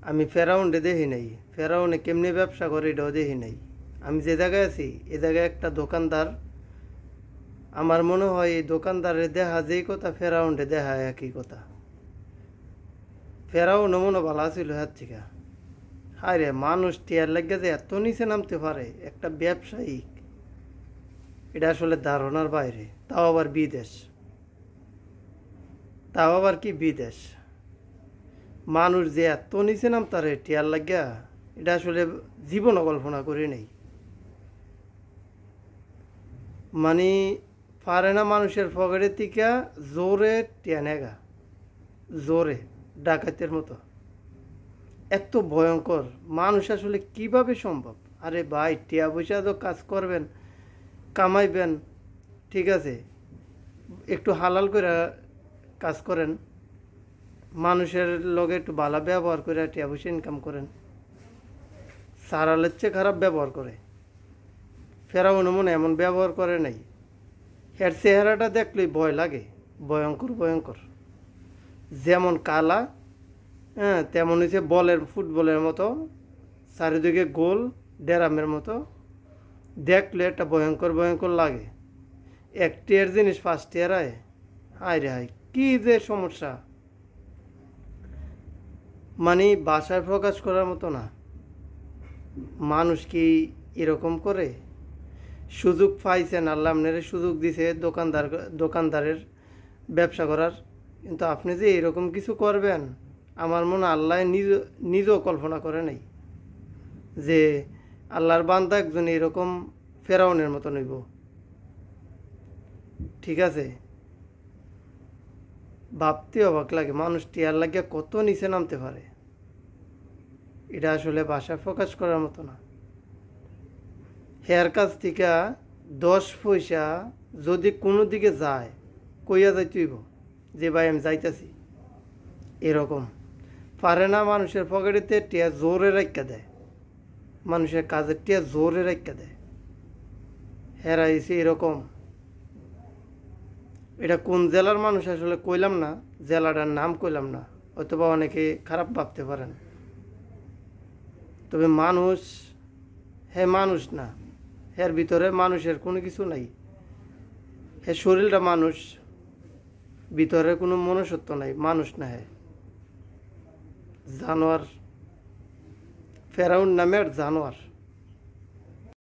আমি ফেরাউন্ডে দেখি নাই, ফেরাউনে কেমনি ব্যবসা করে এটাও দেখি নাই। আমি যে জায়গায় আছি এ জায়গায় একটা দোকানদার, আমার মনে হয় এই দোকানদারের দেখা যেই কথা ফেরাউন্ডে দেখা একই কথা। ফেরাউনও মনে ভালো ছিল হাত থেকে। হায় রে, মানুষ টিয়ার লাগে যে এত নিচে নামতে পারে একটা ব্যবসায়িক, এটা আসলে ধারণার বাইরে। তাও আবার বিদেশ, তাও আবার কি বিদেশ। মানুষ যে এত নিচে নামতারে টিয়ার লাগিয়া, এটা আসলে জীবনও কল্পনা করি নেই। মানে পারে না মানুষের পকেটের থেকে জোরে টিয়া নেগা, জোরে ডাকাতের মতো। এত ভয়ঙ্কর মানুষ আসলে কিভাবে সম্ভব? আরে ভাই, টিয়া পয়সা তো কাজ করবেন, কামাইবেন, ঠিক আছে, একটু হালাল করে কাজ করেন, মানুষের লগে একটু ভালো ব্যবহার করে টিয়া পয়সা ইনকাম করেন। সারালের চেয়ে খারাপ ব্যবহার করে। ফেরাউন মনে এমন ব্যবহার করে নাই। এর চেহারাটা দেখলেই ভয় লাগে, ভয়ঙ্কর ভয়ঙ্কর। যেমন কালা, হ্যাঁ, তেমন হচ্ছে বলের, ফুটবলের মতো চারিদিকে গোল, ড্যারামের মতো। দেখলে একটা ভয়ঙ্কর ভয়ঙ্কর লাগে। এক টিয়ার জিনিস 5 টিয়ার আয়। হায় রে হায়, কী যে সমস্যা! মানে ভাষায় প্রকাশ করার মতো না। মানুষ কি এরকম করে? সুযোগ পাইছেন, আল্লাহ আপনার সুযোগ দিছে দোকানদারের ব্যবসা করার, কিন্তু আপনি যে এরকম কিছু করবেন, আমার মনে আল্লাহ নিজেও কল্পনা করে নাই যে আল্লাহর বান্দা একজন এরকম ফেরাউনের মতো নইব। ঠিক আছে, ভাবতে অবাক লাগে মানুষ টিয়ার লাগিয়া কত নিচে নামতে পারে। এটা আসলে ভাষায় প্রকাশ করার মতো না। হেয়ার কাছ থেকে 10 পয়সা যদি কোনো দিকে যায়, কইয়া যাইতেইব যে ভাই আমি যাইতেছি, এরকম পারে না। মানুষের পকেটেতে টিয়া জোরে রাখা দেয়, মানুষের কাজের টিয়া জোরে রাখা দেয়। হেরাইছে এরকম। এটা কোন জেলার মানুষ আসলে কইলাম না, জেলাটার নাম কইলাম না, অথবা অনেকে খারাপ ভাবতে পারেন। তবে মানুষ, হ্যাঁ মানুষ না, এর ভিতরে মানুষের কোনো কিছু নাই। হ্যাঁ শরীরটা মানুষ, ভিতরে কোনো মনুষ্যত্ব নাই, মানুষ না, হ্যাঁ জানোয়ার। ফেরাউন নামের জানোয়ার।